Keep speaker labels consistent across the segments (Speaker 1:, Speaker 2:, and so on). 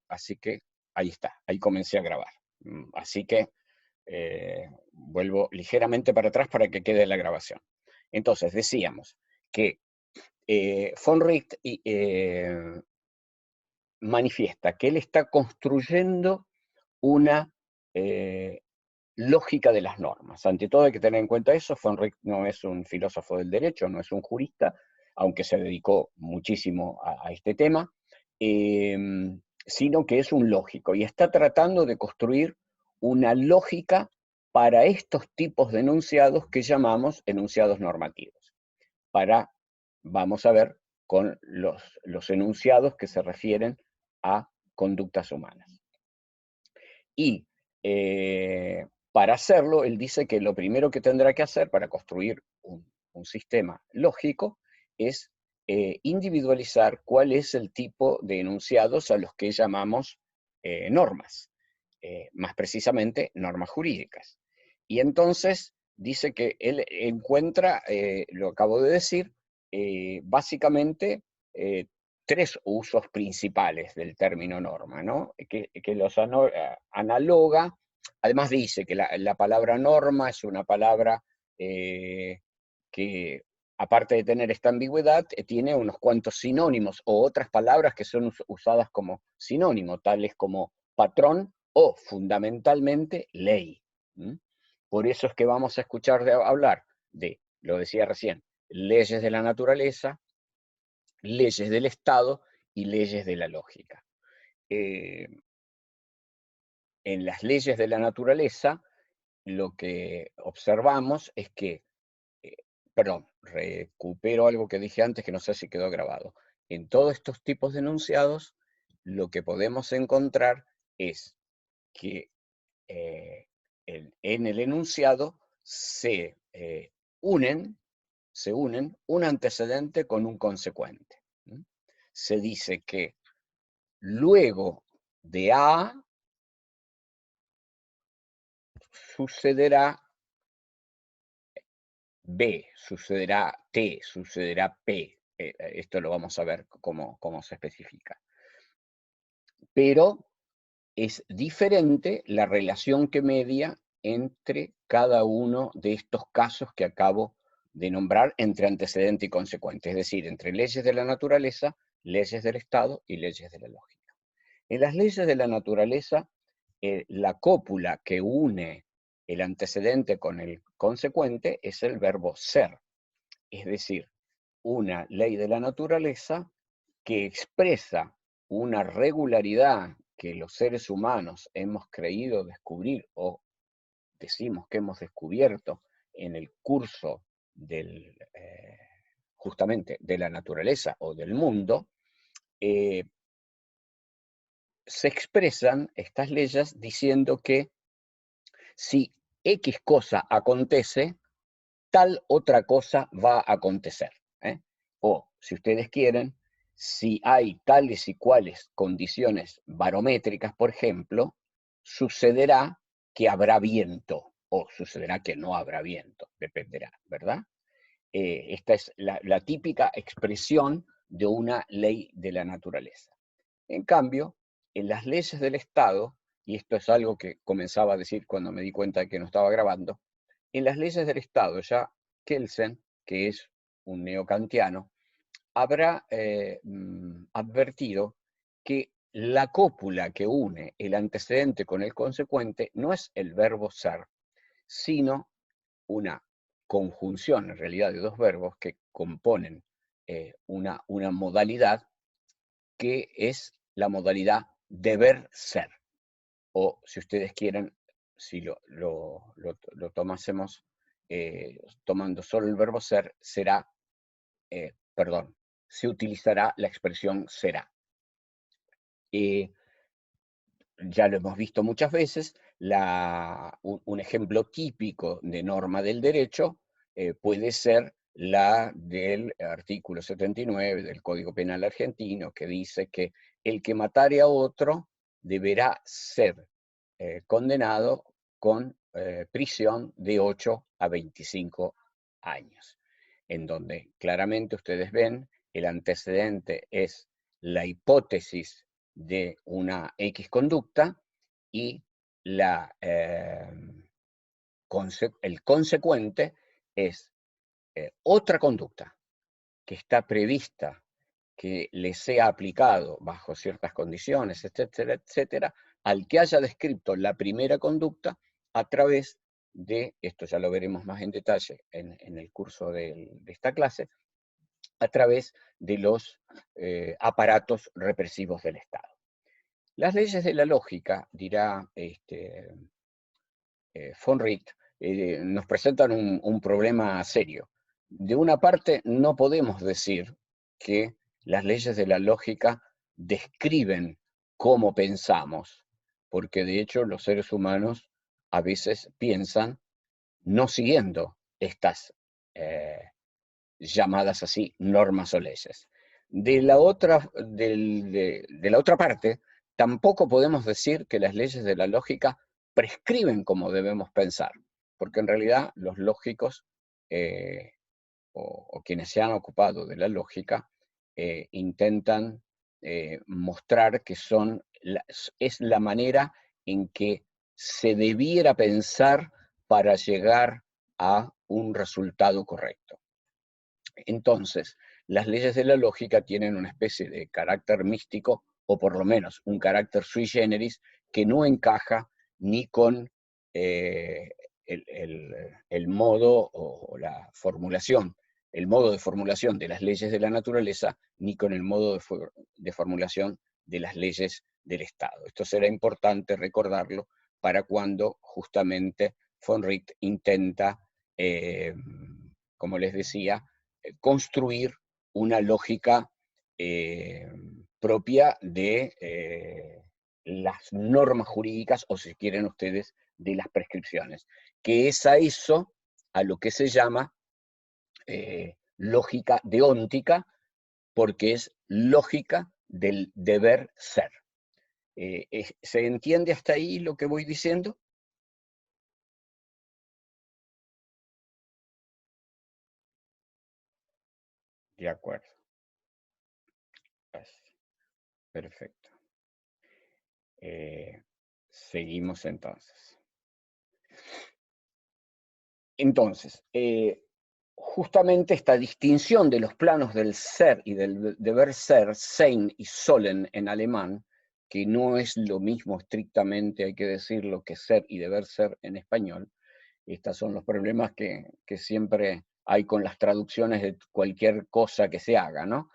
Speaker 1: Así que ahí está, ahí comencé a grabar. Así que vuelvo ligeramente para atrás para que quede la grabación. Entonces, decíamos que von Wright manifiesta que él está construyendo una lógica de las normas. Ante todo hay que tener en cuenta eso. Von Wright no es un filósofo del derecho, no es un jurista, aunque se dedicó muchísimo a este tema, sino que es un lógico y está tratando de construir una lógica para estos tipos de enunciados que llamamos enunciados normativos. Vamos a ver con los enunciados que se refieren a conductas humanas. Y para hacerlo, él dice que lo primero que tendrá que hacer para construir un sistema lógico es individualizar cuál es el tipo de enunciados a los que llamamos normas, más precisamente normas jurídicas. Y entonces dice que él encuentra, lo acabo de decir, básicamente tres usos principales del término norma, ¿no? Que los analoga. Además dice que la palabra norma es una palabra que, aparte de tener esta ambigüedad, tiene unos cuantos sinónimos o otras palabras que son usadas como sinónimo, tales como patrón o, fundamentalmente, ley. Por eso es que vamos a escuchar hablar de, lo decía recién, leyes de la naturaleza, leyes del Estado y leyes de la lógica. En las leyes de la naturaleza, lo que observamos es que, perdón, recupero algo que dije antes que no sé si quedó grabado. En todos estos tipos de enunciados, lo que podemos encontrar es que en el enunciado se unen un antecedente con un consecuente. Se dice que luego de A sucederá B, sucederá T, sucederá P. Esto lo vamos a ver cómo se especifica. Pero es diferente la relación que media entre cada uno de estos casos que acabo de nombrar entre antecedente y consecuente, es decir, entre leyes de la naturaleza, leyes del Estado y leyes de la lógica. En las leyes de la naturaleza, la cópula que une el antecedente con el consecuente es el verbo ser, es decir, una ley de la naturaleza que expresa una regularidad que los seres humanos hemos creído descubrir o decimos que hemos descubierto en el curso justamente de la naturaleza o del mundo, se expresan estas leyes diciendo que si X cosa acontece, tal otra cosa va a acontecer. O, si ustedes quieren, si hay tales y cuales condiciones barométricas, por ejemplo, sucederá que habrá viento, o sucederá que no habrá viento, dependerá, ¿verdad? Esta es la típica expresión de una ley de la naturaleza. En cambio, en las leyes del Estado, y esto es algo que comenzaba a decir cuando me di cuenta de que no estaba grabando, en las leyes del Estado ya Kelsen, que es un neocantiano, habrá advertido que la cópula que une el antecedente con el consecuente no es el verbo ser, sino una conjunción, en realidad, de dos verbos que componen una modalidad que es la modalidad deber ser. O, si ustedes quieren, si lo tomásemos tomando solo el verbo ser, será, se utilizará la expresión será. Ya lo hemos visto muchas veces, un ejemplo típico de norma del derecho puede ser la del artículo 79 del Código Penal argentino, que dice que el que matare a otro deberá ser condenado con prisión de 8 a 25 años, en donde claramente ustedes ven el antecedente es la hipótesis de una X conducta y el consecuente es otra conducta que está prevista, que le sea aplicado bajo ciertas condiciones, etcétera, etcétera, al que haya descrito la primera conducta a través de, esto ya lo veremos más en detalle en el curso de esta clase, a través de los aparatos represivos del Estado. Las leyes de la lógica, dirá von Wright, nos presentan un problema serio. De una parte, no podemos decir que las leyes de la lógica describen cómo pensamos, porque de hecho los seres humanos a veces piensan no siguiendo estas llamadas así normas o leyes. De la otra parte, tampoco podemos decir que las leyes de la lógica prescriben cómo debemos pensar, porque en realidad los lógicos o quienes se han ocupado de la lógica intentan mostrar que es la manera en que se debiera pensar para llegar a un resultado correcto. Entonces, las leyes de la lógica tienen una especie de carácter místico, o por lo menos un carácter sui generis, que no encaja ni con el modo o la formulación, el modo de formulación de las leyes de la naturaleza, ni con el modo de formulación de las leyes del Estado. Esto será importante recordarlo para cuando justamente von Wright intenta, como les decía, construir una lógica propia de las normas jurídicas, o si quieren ustedes, de las prescripciones, que es a eso a lo que se llama lógica deóntica, porque es lógica del deber ser. ¿Se entiende hasta ahí lo que voy diciendo? De acuerdo. Perfecto. Seguimos entonces. Entonces, justamente esta distinción de los planos del ser y del deber ser, Sein y Sollen en alemán, que no es lo mismo estrictamente, hay que decirlo, que ser y deber ser en español. Estos son los problemas que siempre hay con las traducciones de cualquier cosa que se haga, ¿no?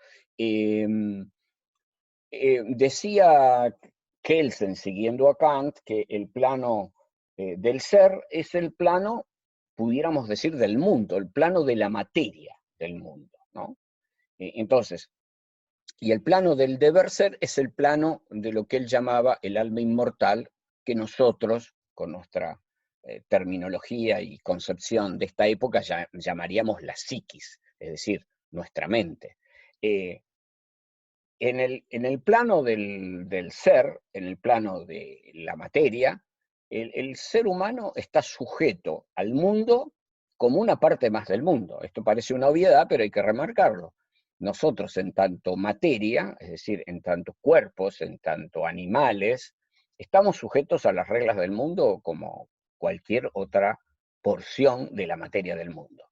Speaker 1: Decía Kelsen, siguiendo a Kant, que el plano del ser es el plano, pudiéramos decir, del mundo, el plano de la materia del mundo, ¿no? Entonces, y el plano del deber ser es el plano de lo que él llamaba el alma inmortal, que nosotros, con nuestra terminología y concepción de esta época, llamaríamos la psiquis, es decir, nuestra mente. En el plano del ser, en el plano de la materia, el ser humano está sujeto al mundo como una parte más del mundo. Esto parece una obviedad, pero hay que remarcarlo. Nosotros, en tanto materia, es decir, en tanto cuerpos, en tanto animales, estamos sujetos a las reglas del mundo como cualquier otra porción de la materia del mundo,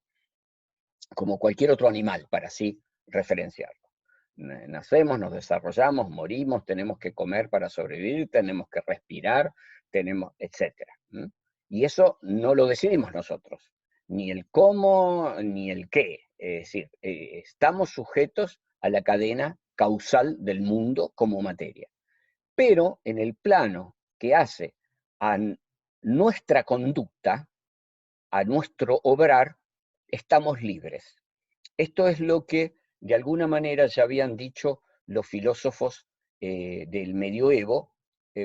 Speaker 1: como cualquier otro animal, para así referenciarlo. Nacemos, nos desarrollamos, morimos, tenemos que comer para sobrevivir, tenemos que respirar, etc. Y eso no lo decidimos nosotros, ni el cómo, ni el qué. Es decir, estamos sujetos a la cadena causal del mundo como materia. Pero en el plano que hace a nuestra conducta, a nuestro obrar, estamos libres. Esto es lo que de alguna manera ya habían dicho los filósofos del medioevo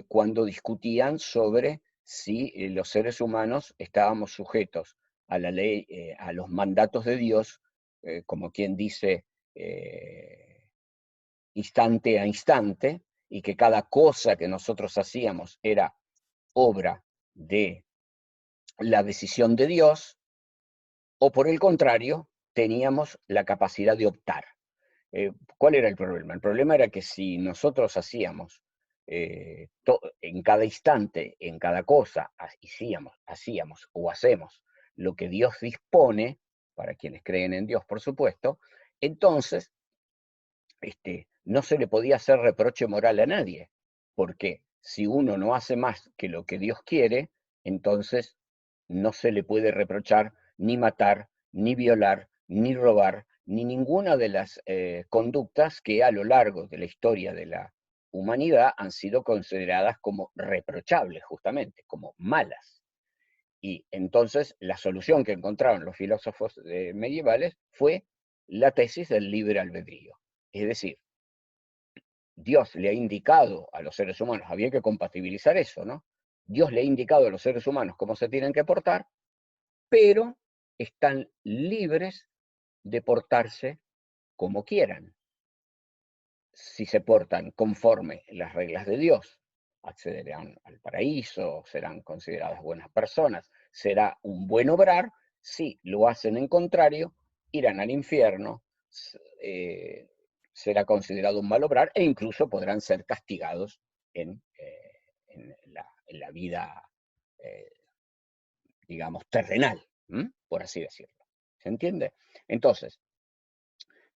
Speaker 1: cuando discutían sobre si los seres humanos estábamos sujetos a la ley, a los mandatos de Dios, como quien dice, instante a instante, y que cada cosa que nosotros hacíamos era obra de la decisión de Dios, o por el contrario, teníamos la capacidad de optar. ¿Cuál era el problema? El problema era que si nosotros hacíamos en cada instante, en cada cosa, hacíamos o hacemos lo que Dios dispone, para quienes creen en Dios, por supuesto, entonces no se le podía hacer reproche moral a nadie, porque si uno no hace más que lo que Dios quiere, entonces no se le puede reprochar ni matar, ni violar, ni robar, ni ninguna de las conductas que a lo largo de la historia de la humanidad han sido consideradas como reprochables, justamente, como malas. Y entonces la solución que encontraron los filósofos medievales fue la tesis del libre albedrío. Es decir, Dios le ha indicado a los seres humanos, había que compatibilizar eso, ¿no? Dios le ha indicado a los seres humanos cómo se tienen que portar, pero están libres de portarse como quieran. Si se portan conforme las reglas de Dios, accederán al paraíso, serán consideradas buenas personas, será un buen obrar. Si lo hacen en contrario, irán al infierno, será considerado un mal obrar e incluso podrán ser castigados en la vida, eh, digamos, terrenal, por así decirlo. ¿Se entiende? Entonces,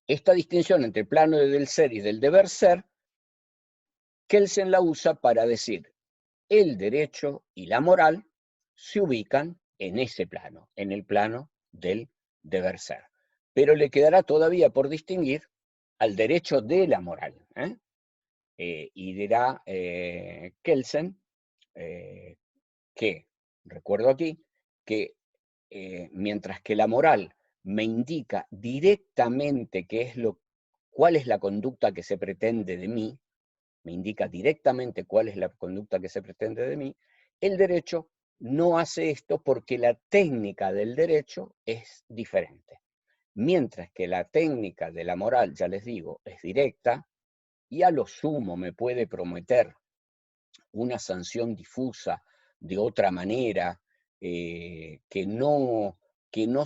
Speaker 1: esta distinción entre el plano del ser y del deber ser, Kelsen la usa para decir, el derecho y la moral se ubican en ese plano, en el plano del deber ser. Pero le quedará todavía por distinguir al derecho de la moral. Y dirá Kelsen que, recuerdo aquí, que mientras que la moral me indica directamente cuál es la conducta que se pretende de mí, me indica directamente cuál es la conducta que se pretende de mí, el derecho no hace esto porque la técnica del derecho es diferente. Mientras que la técnica de la moral, ya les digo, es directa y a lo sumo me puede prometer una sanción difusa de otra manera, que no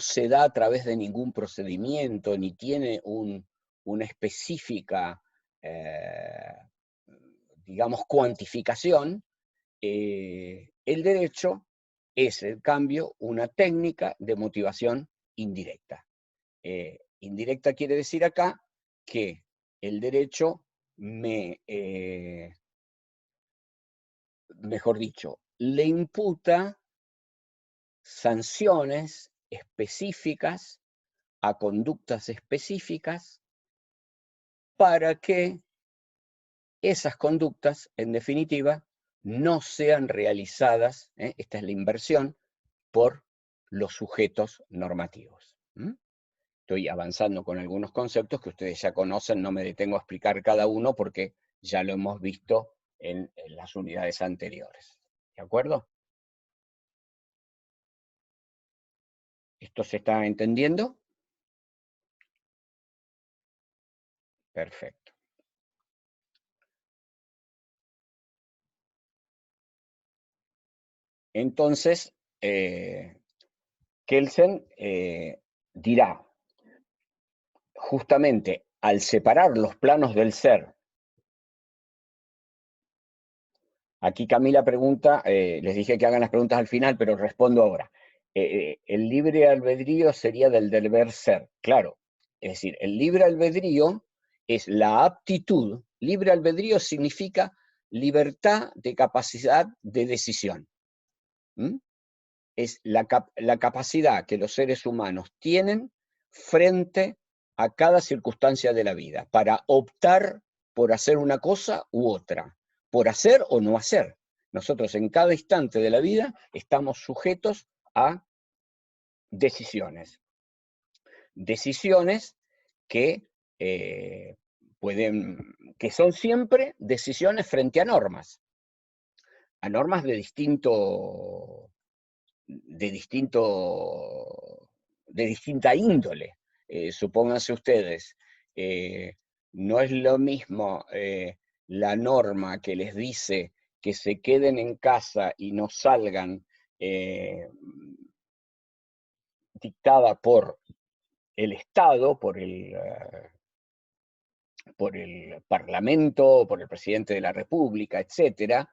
Speaker 1: se da a través de ningún procedimiento, ni tiene una específica, digamos, cuantificación, el derecho es, en cambio, una técnica de motivación indirecta. Indirecta quiere decir acá que el derecho mejor dicho, le imputa sanciones específicas a conductas específicas para que esas conductas, en definitiva, no sean realizadas, esta es la inversión, por los sujetos normativos. Estoy avanzando con algunos conceptos que ustedes ya conocen, no me detengo a explicar cada uno porque ya lo hemos visto en las unidades anteriores. ¿De acuerdo? ¿Esto se está entendiendo? Perfecto. Entonces, Kelsen dirá, justamente al separar los planos del ser, aquí Camila pregunta, les dije que hagan las preguntas al final, pero respondo ahora. El libre albedrío sería del deber ser, claro. Es decir, el libre albedrío es la aptitud. Libre albedrío significa libertad de capacidad de decisión. Es la capacidad que los seres humanos tienen frente a cada circunstancia de la vida, para optar por hacer una cosa u otra, por hacer o no hacer. Nosotros en cada instante de la vida estamos sujetos a decisiones. Decisiones que que son siempre decisiones frente a normas de distinta índole. Supónganse ustedes, no es lo mismo la norma que les dice que se queden en casa y no salgan, dictada por el Estado, por por el Parlamento, por el presidente de la República, etcétera,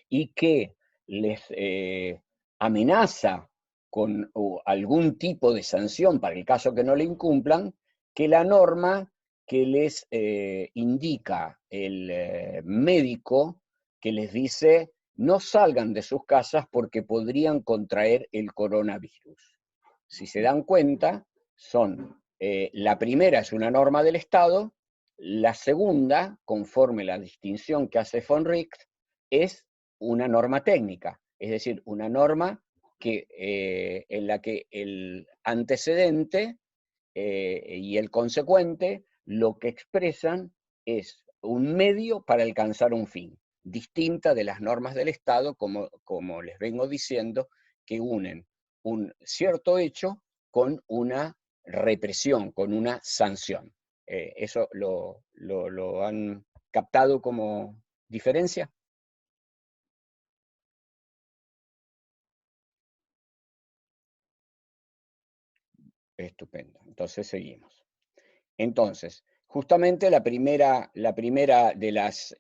Speaker 1: y que les amenaza con algún tipo de sanción para el caso que no le incumplan, que la norma que les indica el médico, que les dice no salgan de sus casas porque podrían contraer el coronavirus. Si se dan cuenta, la primera es una norma del Estado, la segunda, conforme la distinción que hace von Richt, es una norma técnica, es decir, una norma en la que el antecedente y el consecuente lo que expresan es un medio para alcanzar un fin, distinta de las normas del Estado, como les vengo diciendo, que unen un cierto hecho con una represión, con una sanción. ¿Eso lo han captado como diferencia? Estupendo. Entonces seguimos. Entonces, justamente la primera de las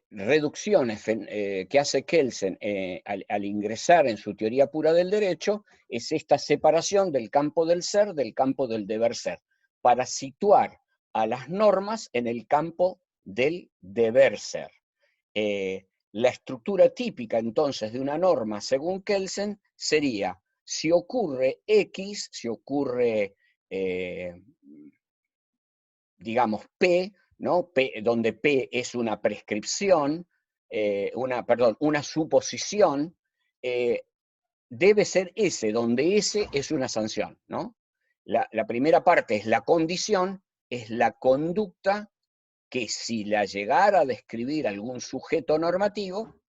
Speaker 1: reducciones que hace Kelsen al ingresar en su teoría pura del derecho es esta separación del campo del ser del campo del deber ser, para situar a las normas en el campo del deber ser. La estructura típica entonces de una norma, según Kelsen, sería: si ocurre X, si ocurre, digamos, P, ¿no? Donde P es una prescripción, perdón, una suposición, debe ser S, donde S es una sanción, ¿no? La primera parte es la condición, es la conducta que, si la llegara a describir algún sujeto normativo,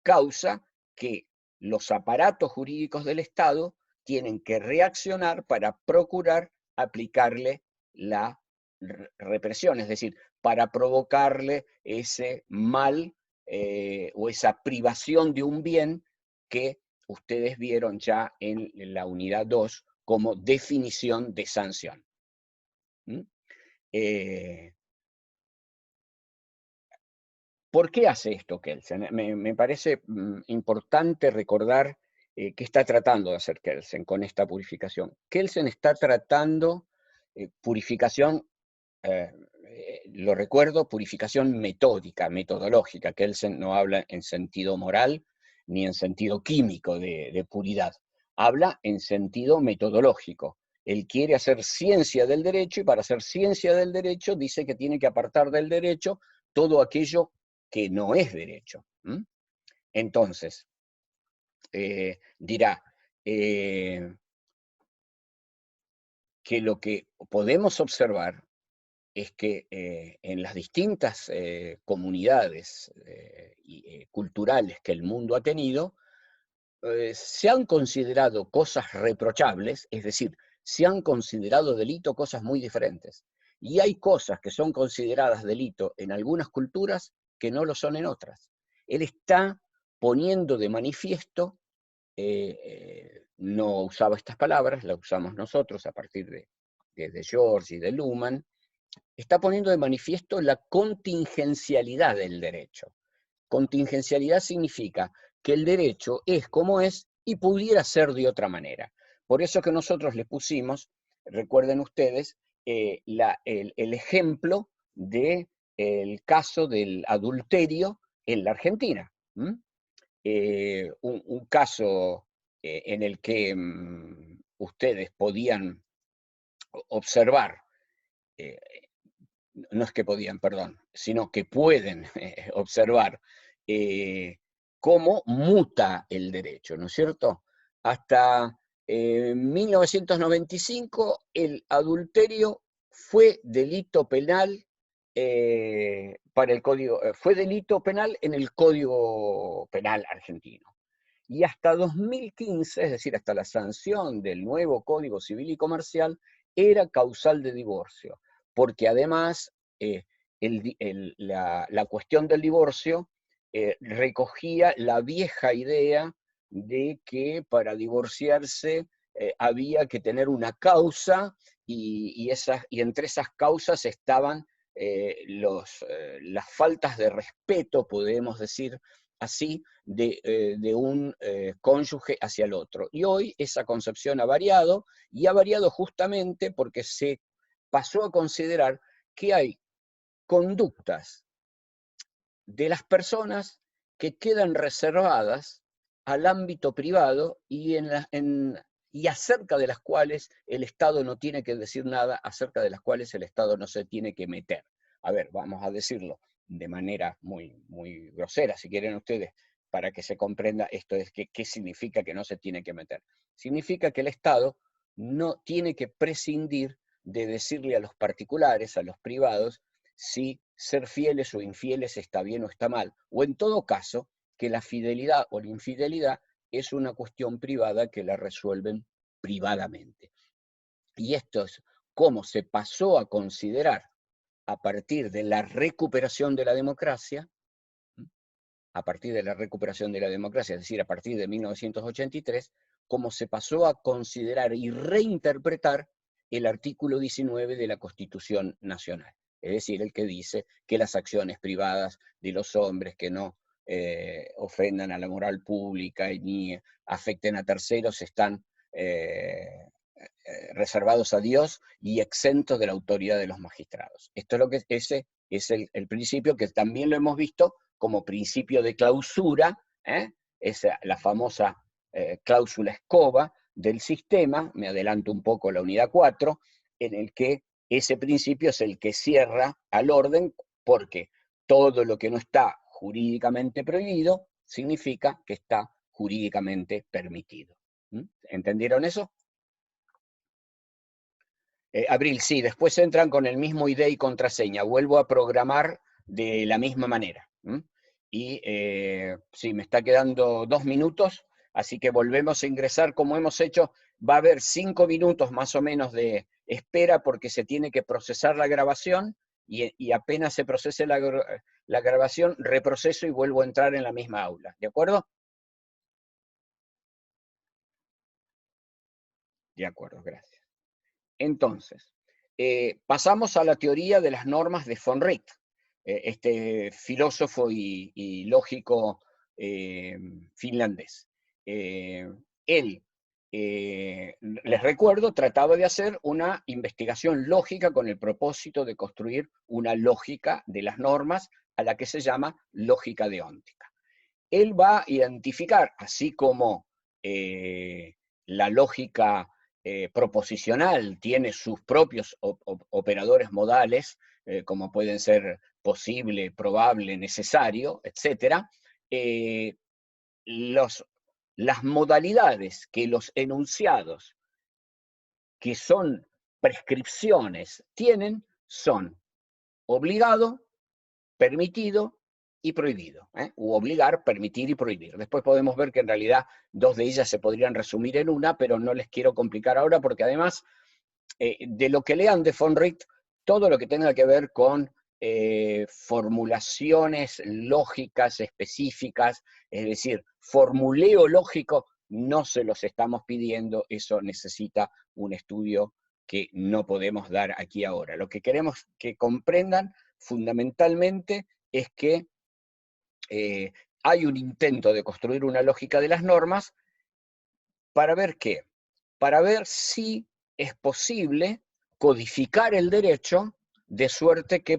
Speaker 1: causa que los aparatos jurídicos del Estado tienen que reaccionar para procurar aplicarle la represión, es decir, para provocarle ese mal o esa privación de un bien que ustedes vieron ya en la unidad 2 como definición de sanción. ¿Mm? Eh, ¿Por qué hace esto Kelsen? Me parece importante recordar qué está tratando de hacer Kelsen con esta purificación. Kelsen está tratando purificación, lo recuerdo, purificación metódica, metodológica. Kelsen no habla en sentido moral ni en sentido químico de puridad, habla en sentido metodológico. Él quiere hacer ciencia del derecho, y para hacer ciencia del derecho dice que tiene que apartar del derecho todo aquello que no es derecho. Entonces, dirá que lo que podemos observar es que en las distintas comunidades culturales que el mundo ha tenido, se han considerado cosas reprochables, es decir, se han considerado delito cosas muy diferentes. Y hay cosas que son consideradas delito en algunas culturas que no lo son en otras. Él está poniendo de manifiesto, no usaba estas palabras, las usamos nosotros a partir de George y de Luhmann, está poniendo de manifiesto la contingencialidad del derecho. Contingencialidad significa que el derecho es como es y pudiera ser de otra manera. Por eso que nosotros le pusimos, recuerden ustedes, el ejemplo del caso del adulterio en la Argentina. Un caso en el que ustedes podían observar, eh, no es que podían, perdón, sino que pueden observar cómo muta el derecho, ¿no es cierto? Hasta 1995 el adulterio fue delito penal para el código, fue delito penal en el Código Penal argentino. Y hasta 2015, es decir, hasta la sanción del nuevo Código Civil y Comercial, era causal de divorcio, porque además la cuestión del divorcio recogía la vieja idea de que para divorciarse había que tener una causa y entre esas causas estaban las faltas de respeto, podemos decir así, de un cónyuge hacia el otro. Y hoy esa concepción ha variado, y ha variado justamente porque se pasó a considerar que hay conductas de las personas que quedan reservadas al ámbito privado y acerca de las cuales el Estado no tiene que decir nada, acerca de las cuales el Estado no se tiene que meter. A ver, vamos a decirlo de manera muy, muy grosera, si quieren ustedes, para que se comprenda esto es qué significa que no se tiene que meter. Significa que el Estado no tiene que prescindir de decirle a los particulares, a los privados, si ser fieles o infieles está bien o está mal, o en todo caso, que la fidelidad o la infidelidad es una cuestión privada que la resuelven privadamente. Y esto es cómo se pasó a considerar a partir de la recuperación de la democracia, es decir, a partir de 1983, cómo se pasó a considerar y reinterpretar el artículo 19 de la Constitución Nacional. Es decir, el que dice que las acciones privadas de los hombres que no ofendan a la moral pública ni afecten a terceros están reservados a Dios y exentos de la autoridad de los magistrados. Esto es lo que ese es el principio que también lo hemos visto como principio de clausura, es la famosa cláusula escoba del sistema, me adelanto un poco a la unidad 4, en el que ese principio es el que cierra al orden, porque todo lo que no está jurídicamente prohibido significa que está jurídicamente permitido. ¿Entendieron eso? Abril, sí, después entran con el mismo ID y contraseña. Vuelvo a programar de la misma manera. Y sí, me está quedando 2 minutos, así que volvemos a ingresar como hemos hecho. Va a haber 5 minutos más o menos de espera porque se tiene que procesar la grabación y apenas se procese la grabación, reproceso y vuelvo a entrar en la misma aula. ¿De acuerdo? De acuerdo, gracias. Entonces, pasamos a la teoría de las normas de von Wright, este filósofo y lógico finlandés. Él, les recuerdo, trataba de hacer una investigación lógica con el propósito de construir una lógica de las normas a la que se llama lógica deóntica. Él va a identificar, así como la lógica proposicional tiene sus propios operadores modales, como pueden ser posible, probable, necesario, etc., las modalidades que los enunciados, que son prescripciones, tienen, son obligado, permitido y prohibido, u obligar, permitir y prohibir. Después podemos ver que en realidad 2 de ellas se podrían resumir en una, pero no les quiero complicar ahora porque además de lo que lean de von Wright, todo lo que tenga que ver con formulaciones lógicas específicas, es decir, formuleo lógico, no se los estamos pidiendo, eso necesita un estudio que no podemos dar aquí ahora. Lo que queremos que comprendan fundamentalmente es que hay un intento de construir una lógica de las normas para ver qué, para ver si es posible codificar el derecho de suerte que